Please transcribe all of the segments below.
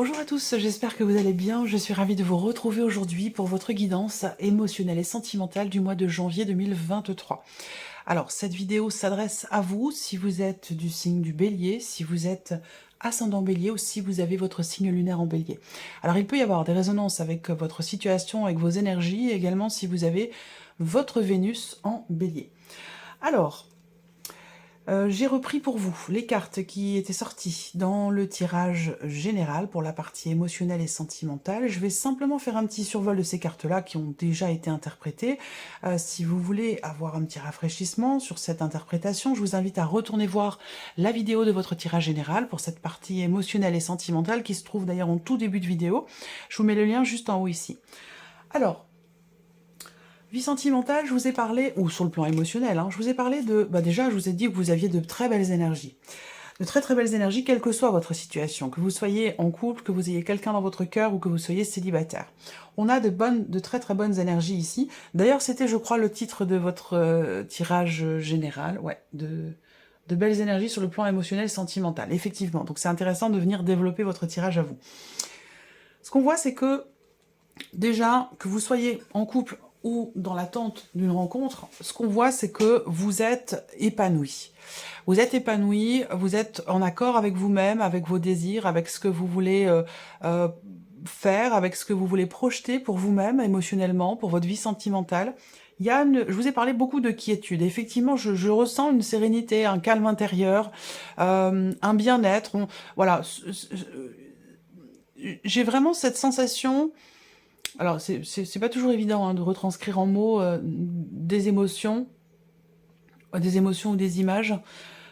Bonjour à tous, j'espère que vous allez bien. Je suis ravie de vous retrouver aujourd'hui pour votre guidance émotionnelle et sentimentale du mois de janvier 2023. Alors, cette vidéo s'adresse à vous si vous êtes du signe du Bélier, si vous êtes ascendant Bélier ou si vous avez votre signe lunaire en Bélier. Alors, il peut y avoir des résonances avec votre situation, avec vos énergies, également si vous avez votre Vénus en Bélier. Alors, j'ai repris pour vous les cartes qui étaient sorties dans le tirage général pour la partie émotionnelle et sentimentale. Je vais simplement faire un petit survol de ces cartes-là qui ont déjà été interprétées. Si vous voulez avoir un petit rafraîchissement sur cette interprétation, je vous invite à retourner voir la vidéo de votre tirage général pour cette partie émotionnelle et sentimentale qui se trouve d'ailleurs en tout début de vidéo. Je vous mets le lien juste en haut ici. Alors, vie sentimentale, je vous ai parlé, ou sur le plan émotionnel, je vous ai parlé de... déjà, je vous ai dit que vous aviez de très belles énergies. De très très belles énergies, quelle que soit votre situation. Que vous soyez en couple, que vous ayez quelqu'un dans votre cœur ou que vous soyez célibataire. On a de très très bonnes énergies ici. D'ailleurs, c'était, je crois, le titre de votre tirage général. Ouais, de belles énergies sur le plan émotionnel et sentimental. Effectivement, donc c'est intéressant de venir développer votre tirage à vous. Ce qu'on voit, c'est que, déjà, que vous soyez en couple ou dans l'attente d'une rencontre, ce qu'on voit, c'est que vous êtes épanoui. Vous êtes épanoui, vous êtes en accord avec vous-même, avec vos désirs, avec ce que vous voulez faire, avec ce que vous voulez projeter pour vous-même, émotionnellement, pour votre vie sentimentale. Je vous ai parlé beaucoup de quiétude. Effectivement, je ressens une sérénité, un calme intérieur, un bien-être. Voilà, j'ai vraiment cette sensation... Alors, c'est pas toujours évident de retranscrire en mots des émotions ou des images.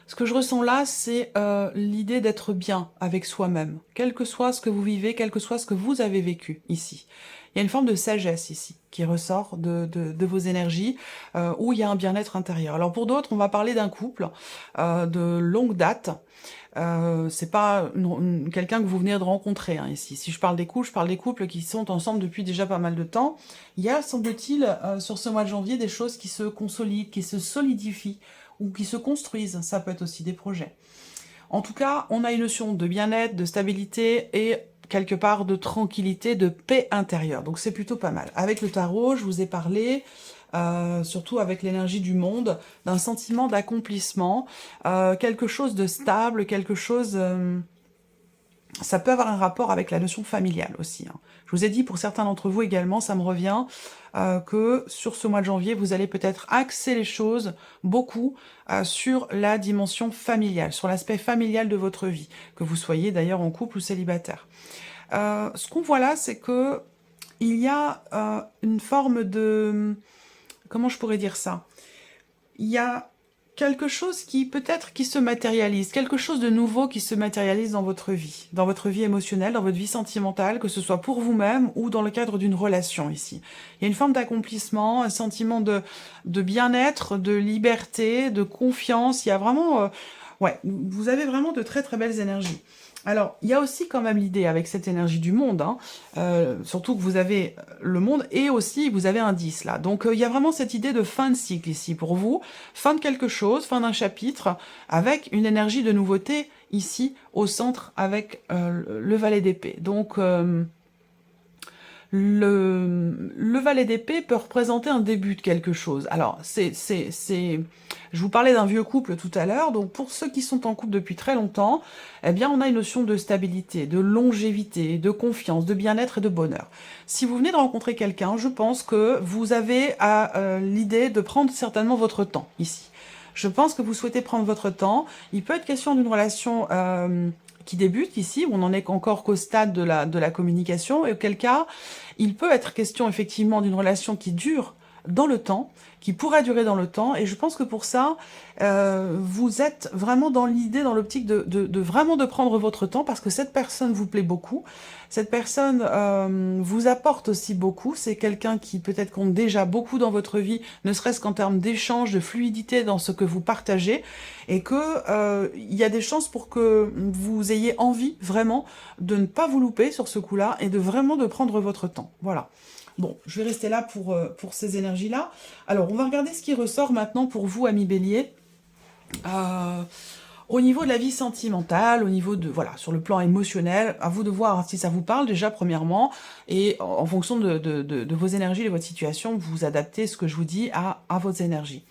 Ce que je ressens là, c'est l'idée d'être bien avec soi-même, quel que soit ce que vous vivez, quel que soit ce que vous avez vécu ici. Il y a une forme de sagesse ici qui ressort de vos énergies, où il y a un bien-être intérieur. Alors pour d'autres, on va parler d'un couple de longue date. C'est pas quelqu'un que vous venez de rencontrer ici. Si je parle des couples qui sont ensemble depuis déjà pas mal de temps. Il y a, semble-t-il, sur ce mois de janvier, des choses qui se consolident, qui se solidifient ou qui se construisent. Ça peut être aussi des projets. En tout cas, on a une notion de bien-être, de stabilité et quelque part de tranquillité, de paix intérieure. Donc c'est plutôt pas mal. Avec le tarot, je vous ai parlé... surtout avec l'énergie du monde, d'un sentiment d'accomplissement, quelque chose de stable, quelque chose... ça peut avoir un rapport avec la notion familiale aussi. Je vous ai dit, pour certains d'entre vous également, ça me revient, que sur ce mois de janvier, vous allez peut-être axer les choses beaucoup sur la dimension familiale, sur l'aspect familial de votre vie, que vous soyez d'ailleurs en couple ou célibataire. Ce qu'on voit là, c'est que il y a une forme de... Comment je pourrais dire ça? Il y a quelque chose qui peut-être qui se matérialise, quelque chose de nouveau qui se matérialise dans votre vie émotionnelle, dans votre vie sentimentale, que ce soit pour vous-même ou dans le cadre d'une relation ici. Il y a une forme d'accomplissement, un sentiment de bien-être, de liberté, de confiance. Il y a vraiment... ouais, vous avez vraiment de très très belles énergies. Alors, il y a aussi quand même l'idée avec cette énergie du monde, surtout que vous avez le monde et aussi vous avez un 10 là. Donc il y a vraiment cette idée de fin de cycle ici pour vous, fin de quelque chose, fin d'un chapitre, avec une énergie de nouveauté ici au centre avec le valet d'épée. Donc... le valet d'épée peut représenter un début de quelque chose. Alors, je vous parlais d'un vieux couple tout à l'heure, donc pour ceux qui sont en couple depuis très longtemps, eh bien, on a une notion de stabilité, de longévité, de confiance, de bien-être et de bonheur. Si vous venez de rencontrer quelqu'un, je pense que vous avez l'idée de prendre certainement votre temps ici. Je pense que vous souhaitez prendre votre temps. Il peut être question d'une relation... qui débute ici, où on n'en est encore qu'au stade de la communication, et auquel cas, il peut être question effectivement d'une relation qui dure dans le temps, qui pourra durer dans le temps, et je pense que pour ça, vous êtes vraiment dans l'idée, dans l'optique de vraiment de prendre votre temps, parce que cette personne vous plaît beaucoup, cette personne vous apporte aussi beaucoup, c'est quelqu'un qui peut-être compte déjà beaucoup dans votre vie, ne serait-ce qu'en termes d'échange, de fluidité dans ce que vous partagez, et que il y a des chances pour que vous ayez envie vraiment de ne pas vous louper sur ce coup-là, et de vraiment de prendre votre temps, voilà. Bon, je vais rester là pour ces énergies-là. Alors, on va regarder ce qui ressort maintenant pour vous, amis Bélier. Au niveau de la vie sentimentale, au niveau de, voilà, sur le plan émotionnel, à vous de voir si ça vous parle déjà, premièrement, et en fonction de vos énergies, de votre situation, vous adaptez ce que je vous dis à vos énergies.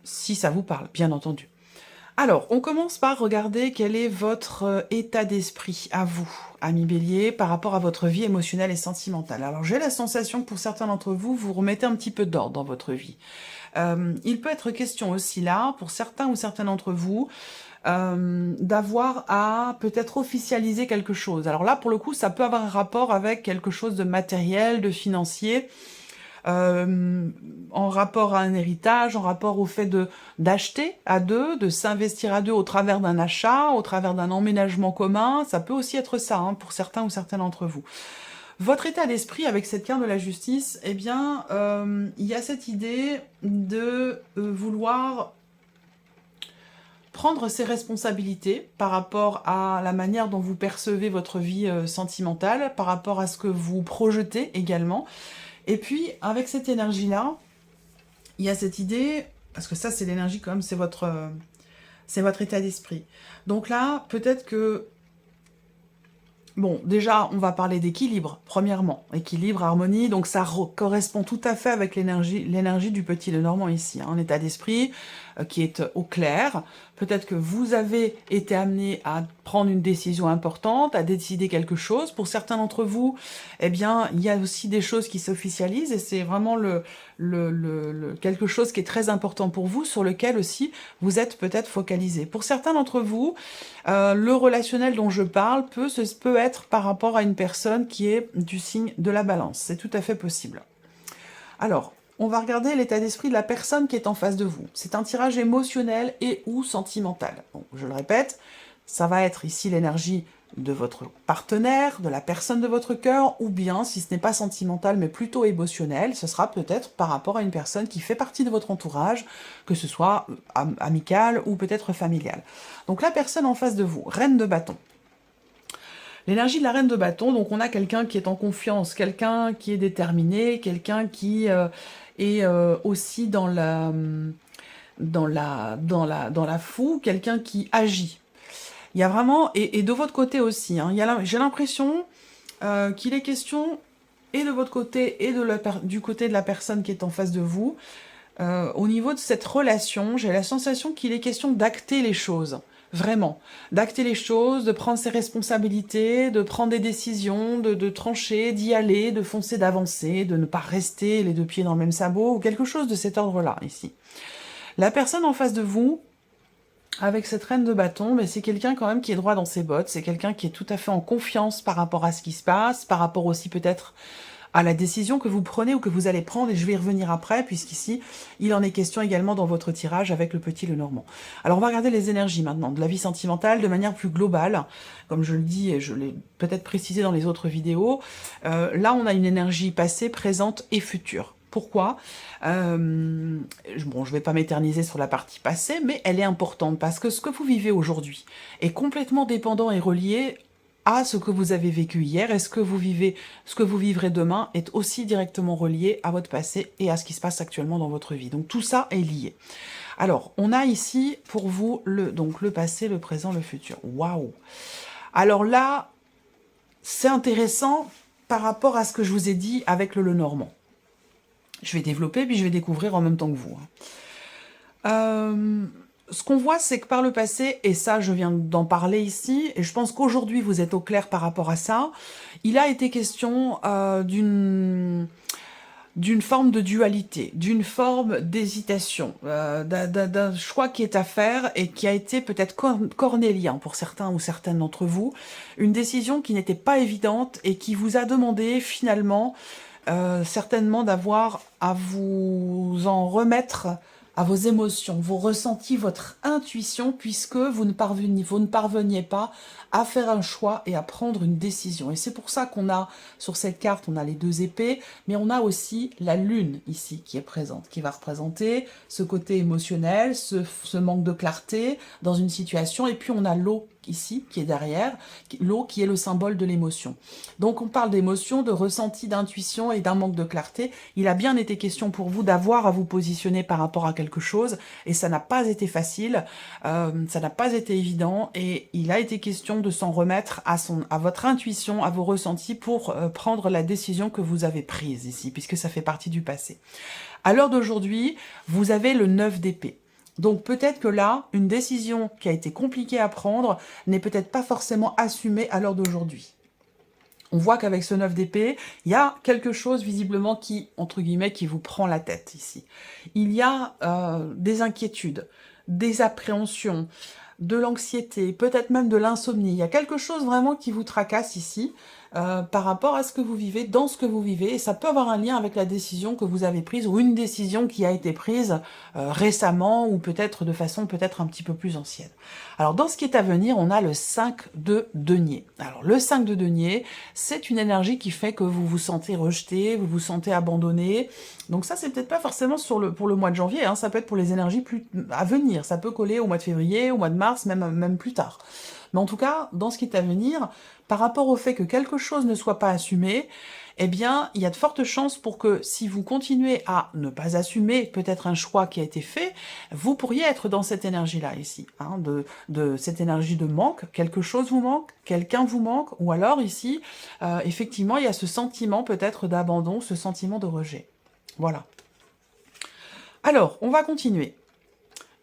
Si ça vous parle, bien entendu. Alors, on commence par regarder quel est votre état d'esprit à vous, ami Bélier, par rapport à votre vie émotionnelle et sentimentale. Alors, j'ai la sensation que pour certains d'entre vous, vous remettez un petit peu d'ordre dans votre vie. Il peut être question aussi là, pour certains ou certaines d'entre vous, d'avoir à peut-être officialiser quelque chose. Alors là, pour le coup, ça peut avoir un rapport avec quelque chose de matériel, de financier, en rapport à un héritage, en rapport au fait d'acheter à deux, de s'investir à deux au travers d'un achat, au travers d'un emménagement commun. Ça peut aussi être ça, hein, pour certains ou certaines d'entre vous. Votre état d'esprit avec cette carte de la justice, eh bien, il y a cette idée de vouloir prendre ses responsabilités par rapport à la manière dont vous percevez votre vie sentimentale, par rapport à ce que vous projetez également. Et puis, avec cette énergie-là, il y a cette idée, parce que ça, c'est l'énergie quand même, c'est votre état d'esprit. Donc là, peut-être que, bon, déjà, on va parler d'équilibre, premièrement. Équilibre, harmonie, donc ça correspond tout à fait avec l'énergie du petit Lenormand ici. Hein, un état d'esprit qui est au clair. Peut-être que vous avez été amené à prendre une décision importante, à décider quelque chose. Pour certains d'entre vous, eh bien, il y a aussi des choses qui s'officialisent et c'est vraiment quelque chose qui est très important pour vous, sur lequel aussi vous êtes peut-être focalisé. Pour certains d'entre vous, le relationnel dont je parle peut être par rapport à une personne qui est du signe de la Balance. C'est tout à fait possible. Alors, on va regarder l'état d'esprit de la personne qui est en face de vous. C'est un tirage émotionnel et ou sentimental. Bon, je le répète, ça va être ici l'énergie de votre partenaire, de la personne de votre cœur, ou bien, si ce n'est pas sentimental, mais plutôt émotionnel, ce sera peut-être par rapport à une personne qui fait partie de votre entourage, que ce soit amical ou peut-être familial. Donc la personne en face de vous, reine de bâton. L'énergie de la reine de bâton, donc on a quelqu'un qui est en confiance, quelqu'un qui est déterminé, quelqu'un qui est aussi dans la foule, quelqu'un qui agit. Il y a vraiment, et de votre côté aussi, hein, j'ai l'impression qu'il est question, et de votre côté, et du côté de la personne qui est en face de vous, au niveau de cette relation, j'ai la sensation qu'il est question d'acter les choses. Vraiment, d'acter les choses, de prendre ses responsabilités, de prendre des décisions, de trancher, d'y aller, de foncer, d'avancer, de ne pas rester les deux pieds dans le même sabot, ou quelque chose de cet ordre-là, ici. La personne en face de vous, avec cette reine de bâton, mais c'est quelqu'un quand même qui est droit dans ses bottes, c'est quelqu'un qui est tout à fait en confiance par rapport à ce qui se passe, par rapport aussi peut-être à la décision que vous prenez ou que vous allez prendre, et je vais y revenir après, puisqu'ici, il en est question également dans votre tirage avec le petit Lenormand. Alors, on va regarder les énergies maintenant, de la vie sentimentale, de manière plus globale, comme je le dis, et je l'ai peut-être précisé dans les autres vidéos. Là, on a une énergie passée, présente et future. Pourquoi bon, je ne vais pas m'éterniser sur la partie passée, mais elle est importante, parce que ce que vous vivez aujourd'hui est complètement dépendant et relié à ce que vous avez vécu hier, et ce que vous vivrez demain est aussi directement relié à votre passé et à ce qui se passe actuellement dans votre vie. Donc tout ça est lié. Alors, on a ici pour vous le passé, le présent, le futur. Waouh! Alors là, c'est intéressant par rapport à ce que je vous ai dit avec le Lenormand. Je vais développer, puis je vais découvrir en même temps que vous. Ce qu'on voit, c'est que par le passé, et ça, je viens d'en parler ici, et je pense qu'aujourd'hui, vous êtes au clair par rapport à ça, il a été question d'une forme de dualité, d'une forme d'hésitation, d'un choix qui est à faire et qui a été peut-être cornélien pour certains ou certaines d'entre vous, une décision qui n'était pas évidente et qui vous a demandé finalement certainement d'avoir à vous en remettre à vos émotions, vos ressentis, votre intuition, puisque vous ne parveniez pas à faire un choix et à prendre une décision. Et c'est pour ça qu'on a, sur cette carte, on a les deux épées, mais on a aussi la lune ici qui est présente, qui va représenter ce côté émotionnel, ce manque de clarté dans une situation, et puis on a l'eau ici, qui est derrière, l'eau qui est le symbole de l'émotion. Donc on parle d'émotion, de ressenti, d'intuition et d'un manque de clarté. Il a bien été question pour vous d'avoir à vous positionner par rapport à quelque chose, et ça n'a pas été facile, ça n'a pas été évident, et il a été question de s'en remettre à votre intuition, à vos ressentis pour prendre la décision que vous avez prise ici, puisque ça fait partie du passé. À l'heure d'aujourd'hui, vous avez le 9 d'épée. Donc peut-être que là, une décision qui a été compliquée à prendre n'est peut-être pas forcément assumée à l'heure d'aujourd'hui. On voit qu'avec ce 9 d'épée, il y a quelque chose visiblement qui, entre guillemets, qui vous prend la tête ici. Il y a des inquiétudes, des appréhensions, de l'anxiété, peut-être même de l'insomnie. Il y a quelque chose vraiment qui vous tracasse ici par rapport à ce que vous vivez, dans ce que vous vivez, et ça peut avoir un lien avec la décision que vous avez prise ou une décision qui a été prise récemment ou peut-être de façon peut-être un petit peu plus ancienne. Alors dans ce qui est à venir, on a le 5 de denier. Alors le 5 de denier, c'est une énergie qui fait que vous vous sentez rejeté, vous vous sentez abandonné. Donc ça, c'est peut-être pas forcément pour le mois de janvier, hein, ça peut être pour les énergies plus à venir, ça peut coller au mois de février, au mois de mars, même plus tard. Mais en tout cas, dans ce qui est à venir, par rapport au fait que quelque chose ne soit pas assumé, eh bien, il y a de fortes chances pour que si vous continuez à ne pas assumer peut-être un choix qui a été fait, vous pourriez être dans cette énergie-là ici, hein, de cette énergie de manque, quelque chose vous manque, quelqu'un vous manque, ou alors ici, effectivement, il y a ce sentiment peut-être d'abandon, ce sentiment de rejet. Voilà. Alors, on va continuer.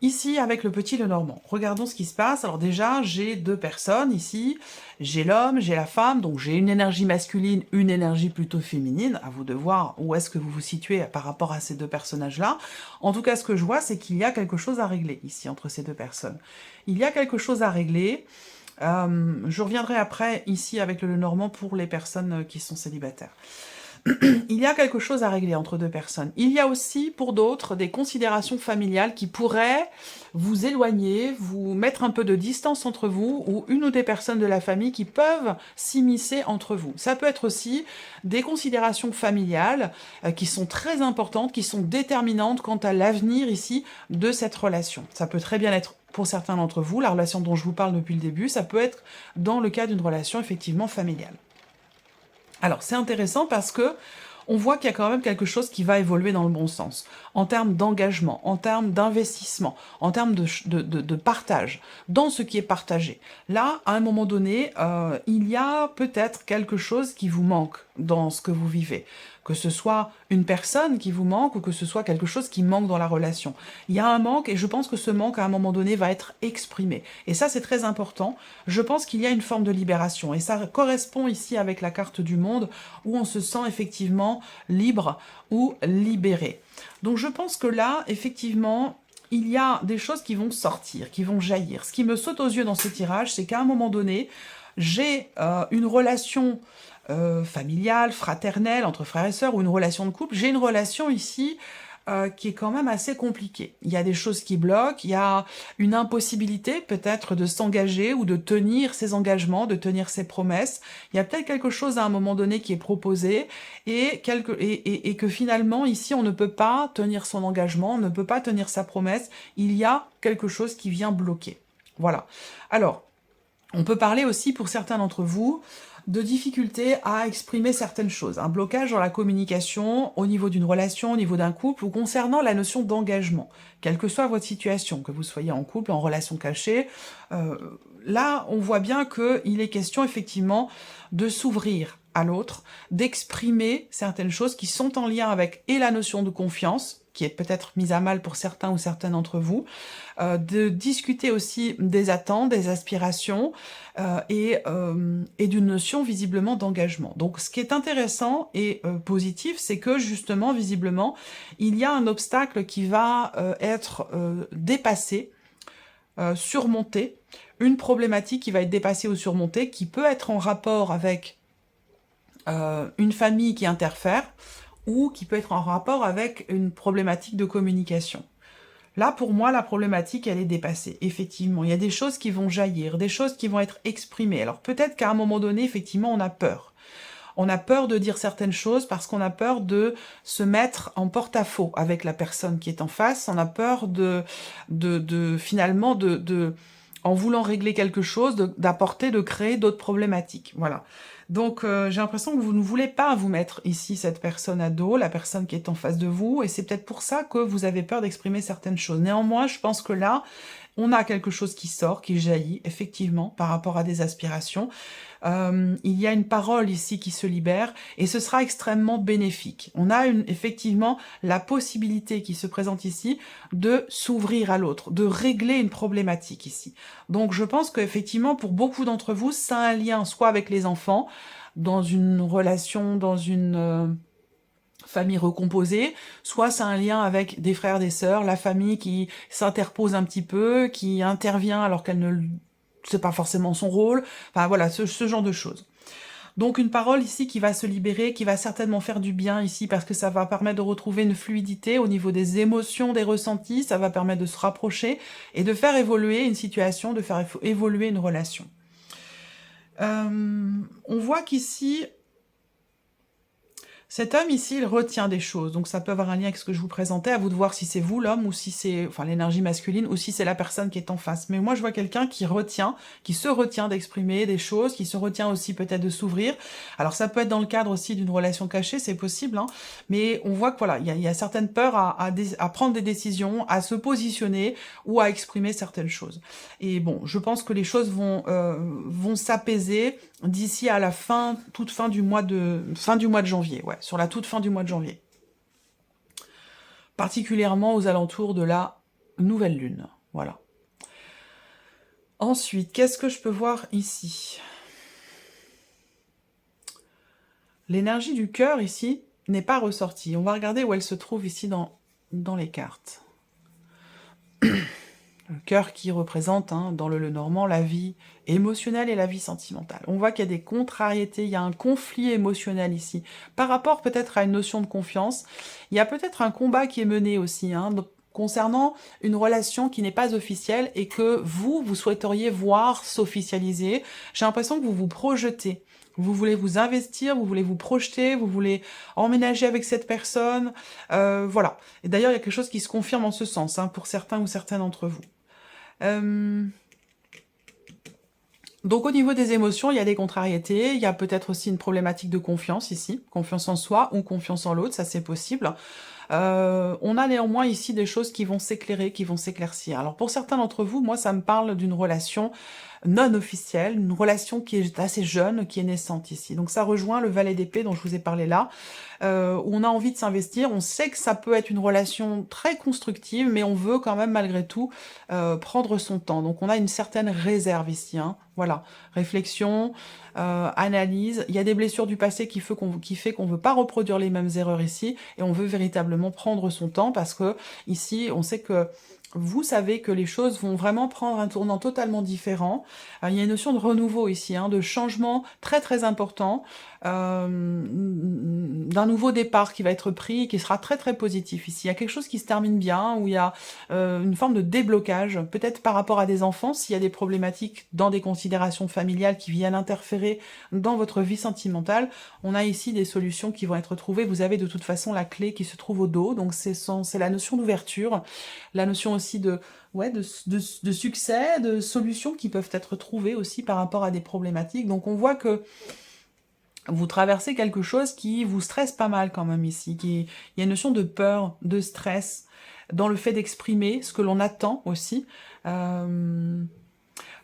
Ici, avec le petit Lenormand, regardons ce qui se passe. Alors déjà, j'ai deux personnes ici. J'ai l'homme, j'ai la femme, donc j'ai une énergie masculine, une énergie plutôt féminine. À vous de voir où est-ce que vous vous situez par rapport à ces deux personnages-là. En tout cas, ce que je vois, c'est qu'il y a quelque chose à régler ici, entre ces deux personnes. Il y a quelque chose à régler. Je reviendrai après, ici, avec le Lenormand, pour les personnes qui sont célibataires. Il y a quelque chose à régler entre deux personnes. Il y a aussi, pour d'autres, des considérations familiales qui pourraient vous éloigner, vous mettre un peu de distance entre vous, ou une ou des personnes de la famille qui peuvent s'immiscer entre vous. Ça peut être aussi des considérations familiales qui sont très importantes, qui sont déterminantes quant à l'avenir ici de cette relation. Ça peut très bien être pour certains d'entre vous, la relation dont je vous parle depuis le début, ça peut être dans le cas d'une relation effectivement familiale. Alors, c'est intéressant parce que on voit qu'il y a quand même quelque chose qui va évoluer dans le bon sens, en termes d'engagement, en termes d'investissement, en termes de partage, dans ce qui est partagé. Là, à un moment donné, il y a peut-être quelque chose qui vous manque dans ce que vous vivez. Que ce soit une personne qui vous manque ou que ce soit quelque chose qui manque dans la relation. Il y a un manque et je pense que ce manque, à un moment donné, va être exprimé. Et ça, c'est très important. Je pense qu'il y a une forme de libération. Et ça correspond ici avec la carte du monde où on se sent effectivement libre ou libéré. Donc je pense que là, effectivement, il y a des choses qui vont sortir, qui vont jaillir. Ce qui me saute aux yeux dans ce tirage, c'est qu'à un moment donné, j'ai une relation familiale, fraternelle, entre frères et sœurs, ou une relation de couple. J'ai une relation ici qui est quand même assez compliquée. Il y a des choses qui bloquent, il y a une impossibilité peut-être de s'engager ou de tenir ses engagements, de tenir ses promesses. Il y a peut-être quelque chose à un moment donné qui est proposé et que finalement ici on ne peut pas tenir son engagement, on ne peut pas tenir sa promesse. Il y a quelque chose qui vient bloquer. Voilà. Alors, on peut parler aussi pour certains d'entre vous de difficultés à exprimer certaines choses, un blocage dans la communication au niveau d'une relation, au niveau d'un couple, ou concernant la notion d'engagement, quelle que soit votre situation, que vous soyez en couple, en relation cachée, là on voit bien qu'il est question effectivement de s'ouvrir à l'autre, d'exprimer certaines choses qui sont en lien avec et la notion de confiance, qui est peut-être mise à mal pour certains ou certaines d'entre vous, de discuter aussi des attentes, des aspirations et d'une notion visiblement d'engagement. Donc ce qui est intéressant et positif, c'est que justement, visiblement, il y a un obstacle qui va être dépassé, surmonté, une problématique qui va être dépassée ou surmontée, qui peut être en rapport avec une famille qui interfère, ou qui peut être en rapport avec une problématique de communication. Là, pour moi, la problématique, elle est dépassée. Effectivement, il y a des choses qui vont jaillir, des choses qui vont être exprimées. Alors peut-être qu'à un moment donné, effectivement, on a peur. On a peur de dire certaines choses parce qu'on a peur de se mettre en porte-à-faux avec la personne qui est en face. On a peur finalement en voulant régler quelque chose, d'apporter, de créer d'autres problématiques. Voilà. Donc, j'ai l'impression que vous ne voulez pas vous mettre ici cette personne à dos, la personne qui est en face de vous, et c'est peut-être pour ça que vous avez peur d'exprimer certaines choses. Néanmoins, je pense que là, on a quelque chose qui sort, qui jaillit, effectivement, par rapport à des aspirations. Il y a une parole ici qui se libère, et ce sera extrêmement bénéfique. On a effectivement la possibilité qui se présente ici de s'ouvrir à l'autre, de régler une problématique ici. Donc je pense qu'effectivement, pour beaucoup d'entre vous, ça a un lien soit avec les enfants, dans une relation, dans une famille recomposée, soit c'est un lien avec des frères, des sœurs, la famille qui s'interpose un petit peu, qui intervient alors qu'elle ne c'est pas forcément son rôle, enfin voilà, ce genre de choses. Donc une parole ici qui va se libérer, qui va certainement faire du bien ici, parce que ça va permettre de retrouver une fluidité au niveau des émotions, des ressentis, ça va permettre de se rapprocher et de faire évoluer une situation, de faire évoluer une relation. On voit qu'ici, cet homme ici, il retient des choses, donc ça peut avoir un lien avec ce que je vous présentais, à vous de voir si c'est vous l'homme, ou si c'est, enfin l'énergie masculine, ou si c'est la personne qui est en face. Mais moi je vois quelqu'un qui retient, qui se retient d'exprimer des choses, qui se retient aussi peut-être de s'ouvrir. Alors ça peut être dans le cadre aussi d'une relation cachée, c'est possible, hein, mais on voit que voilà, il y a certaines peurs à prendre des décisions, à se positionner, ou à exprimer certaines choses. Et bon, je pense que les choses vont s'apaiser d'ici à la toute fin du mois de janvier, ouais, sur la toute fin du mois de janvier. Particulièrement aux alentours de la nouvelle lune, voilà. Ensuite, qu'est-ce que je peux voir ici? L'énergie du cœur ici n'est pas ressortie. On va regarder où elle se trouve ici dans les cartes. Le cœur qui représente, hein, dans le Lenormand, la vie émotionnelle et la vie sentimentale. On voit qu'il y a des contrariétés, il y a un conflit émotionnel ici. Par rapport peut-être à une notion de confiance, il y a peut-être un combat qui est mené aussi, hein, concernant une relation qui n'est pas officielle et que vous souhaiteriez voir s'officialiser. J'ai l'impression que vous vous projetez. Vous voulez vous investir, vous voulez vous projeter, vous voulez emménager avec cette personne, voilà. Et d'ailleurs, il y a quelque chose qui se confirme en ce sens, hein, pour certains ou certaines d'entre vous. Donc au niveau des émotions, il y a des contrariétés, il y a peut-être aussi une problématique de confiance ici, confiance en soi ou confiance en l'autre, ça c'est possible. On a néanmoins ici des choses qui vont s'éclairer, qui vont s'éclaircir. Alors pour certains d'entre vous, moi ça me parle d'une relation non officielle, une relation qui est assez jeune, qui est naissante ici. Donc ça rejoint le valet d'épée dont je vous ai parlé là, où on a envie de s'investir, on sait que ça peut être une relation très constructive, mais on veut quand même malgré tout prendre son temps. Donc on a une certaine réserve ici, hein. Voilà, réflexion, analyse. Il y a des blessures du passé qui fait qu'on veut pas reproduire les mêmes erreurs ici, et on veut véritablement prendre son temps, parce que ici, on sait que vous savez que les choses vont vraiment prendre un tournant totalement différent. Il y a une notion de renouveau ici, hein, de changement très très important, d'un nouveau départ qui va être pris, qui sera très très positif ici. Il y a quelque chose qui se termine bien, où il y a une forme de déblocage, peut-être par rapport à des enfants, s'il y a des problématiques dans des considérations familiales qui viennent interférer dans votre vie sentimentale. On a ici des solutions qui vont être trouvées. Vous avez de toute façon la clé qui se trouve au dos, donc c'est la notion d'ouverture, la notion aussi de succès, de solutions qui peuvent être trouvées aussi par rapport à des problématiques. Donc on voit que vous traversez quelque chose qui vous stresse pas mal quand même ici. Il y a une notion de peur, de stress, dans le fait d'exprimer ce que l'on attend aussi.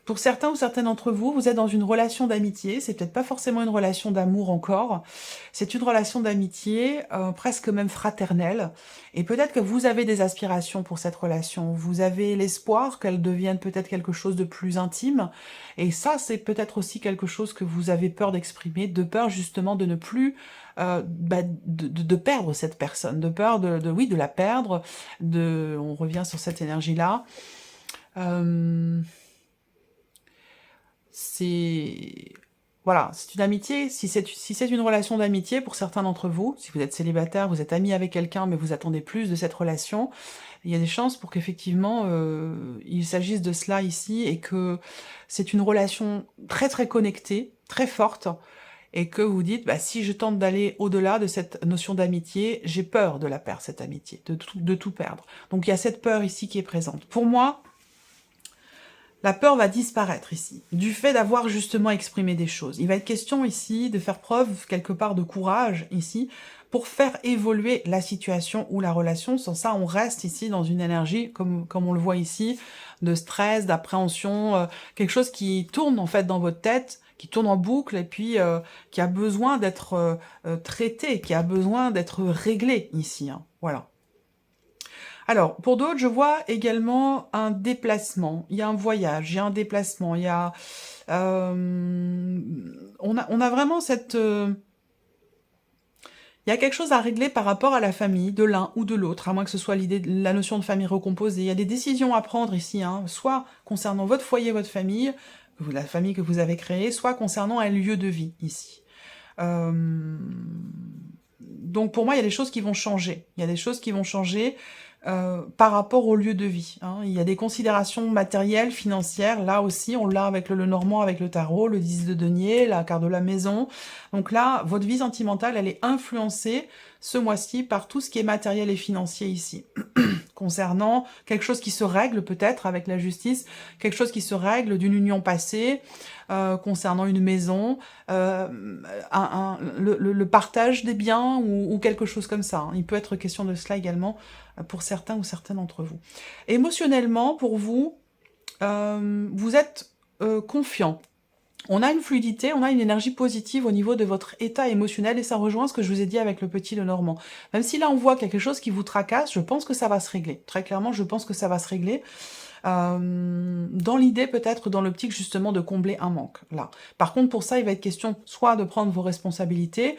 Pour certains ou certaines d'entre vous, vous êtes dans une relation d'amitié, c'est peut-être pas forcément une relation d'amour encore, c'est une relation d'amitié, presque même fraternelle, et peut-être que vous avez des aspirations pour cette relation, vous avez l'espoir qu'elle devienne peut-être quelque chose de plus intime, et ça c'est peut-être aussi quelque chose que vous avez peur d'exprimer, de peur justement de ne plus de perdre cette personne, de peur de la perdre, on revient sur cette énergie-là. Voilà, c'est une amitié, si c'est une relation d'amitié, pour certains d'entre vous, si vous êtes célibataire, vous êtes ami avec quelqu'un, mais vous attendez plus de cette relation, il y a des chances pour qu'effectivement, il s'agisse de cela ici, et que c'est une relation très très connectée, très forte, et que vous dites, bah, si je tente d'aller au-delà de cette notion d'amitié, j'ai peur de la perdre, cette amitié, de tout perdre. Donc il y a cette peur ici qui est présente. Pour moi, La peur va disparaître ici, du fait d'avoir justement exprimé des choses. Il va être question ici de faire preuve quelque part de courage ici pour faire évoluer la situation ou la relation. Sans ça, on reste ici dans une énergie, comme on le voit ici, de stress, d'appréhension, quelque chose qui tourne en fait dans votre tête, qui tourne en boucle et puis qui a besoin d'être traité, qui a besoin d'être réglé ici. Hein. Voilà. Alors, pour d'autres, je vois également un déplacement. Il y a un voyage, il y a un déplacement, il y a... on a vraiment cette... il y a quelque chose à régler par rapport à la famille, de l'un ou de l'autre, à moins que ce soit l'idée, la notion de famille recomposée. Il y a des décisions à prendre ici, hein, soit concernant votre foyer, votre famille, la famille que vous avez créée, soit concernant un lieu de vie ici. Donc pour moi, il y a des choses qui vont changer. Il y a des choses qui vont changer par rapport au lieu de vie. Hein. Il y a des considérations matérielles, financières. Là aussi, on l'a avec le Lenormand, avec le tarot, le 10 de denier, la carte de la maison. Donc là, votre vie sentimentale, elle est influencée ce mois-ci par tout ce qui est matériel et financier ici. Concernant quelque chose qui se règle peut-être avec la justice, quelque chose qui se règle d'une union passée, concernant une maison, le partage des biens ou quelque chose comme ça. Hein. Il peut être question de cela également pour certains ou certaines d'entre vous. Émotionnellement, pour vous, vous êtes confiant. On a une fluidité, on a une énergie positive au niveau de votre état émotionnel et ça rejoint ce que je vous ai dit avec le petit Lenormand. Même si là on voit quelque chose qui vous tracasse, je pense que ça va se régler. Très clairement, je pense que ça va se régler. Dans l'idée peut-être dans l'optique justement de combler un manque là. Par contre pour ça il va être question soit de prendre vos responsabilités,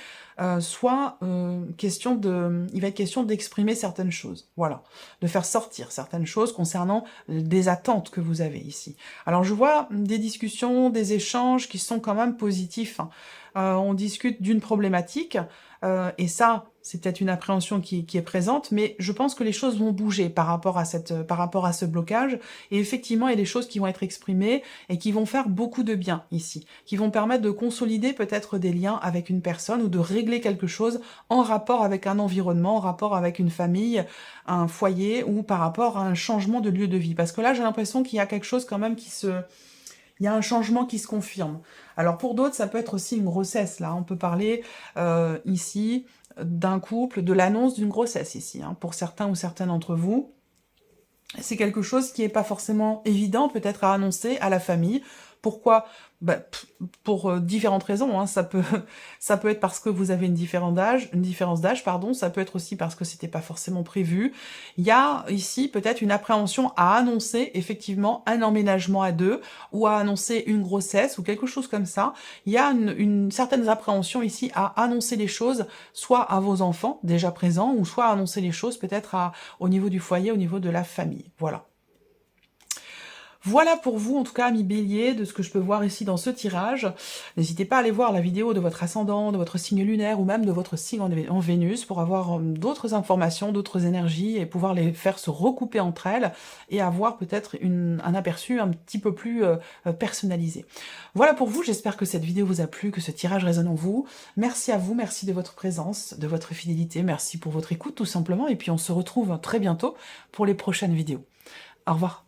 soit il va être question d'exprimer certaines choses, voilà, de faire sortir certaines choses concernant des attentes que vous avez ici. Alors je vois des discussions, des échanges qui sont quand même positifs. Hein. On discute d'une problématique et ça c'est peut-être une appréhension qui est présente, mais je pense que les choses vont bouger par rapport à ce blocage, et effectivement, il y a des choses qui vont être exprimées et qui vont faire beaucoup de bien ici, qui vont permettre de consolider peut-être des liens avec une personne ou de régler quelque chose en rapport avec un environnement, en rapport avec une famille, un foyer ou par rapport à un changement de lieu de vie. Parce que là, j'ai l'impression qu'il y a quelque chose quand même il y a un changement qui se confirme. Alors pour d'autres, ça peut être aussi une grossesse. Là, on peut parler ici d'un couple, de l'annonce d'une grossesse ici, hein, pour certains ou certaines d'entre vous. C'est quelque chose qui n'est pas forcément évident peut-être à annoncer à la famille. Pourquoi? Pour différentes raisons. Hein. Ça peut être parce que vous avez une différence d'âge, pardon. Ça peut être aussi parce que c'était pas forcément prévu. Il y a ici peut-être une appréhension à annoncer effectivement un emménagement à deux ou à annoncer une grossesse ou quelque chose comme ça. Il y a une certaine appréhension ici à annoncer les choses, soit à vos enfants déjà présents ou soit à annoncer les choses peut-être au niveau du foyer, au niveau de la famille. Voilà. Voilà pour vous, en tout cas, amis Bélier, de ce que je peux voir ici dans ce tirage. N'hésitez pas à aller voir la vidéo de votre ascendant, de votre signe lunaire ou même de votre signe en Vénus pour avoir d'autres informations, d'autres énergies et pouvoir les faire se recouper entre elles et avoir peut-être un aperçu un petit peu plus personnalisé. Voilà pour vous, j'espère que cette vidéo vous a plu, que ce tirage résonne en vous. Merci à vous, merci de votre présence, de votre fidélité, merci pour votre écoute tout simplement et puis on se retrouve très bientôt pour les prochaines vidéos. Au revoir.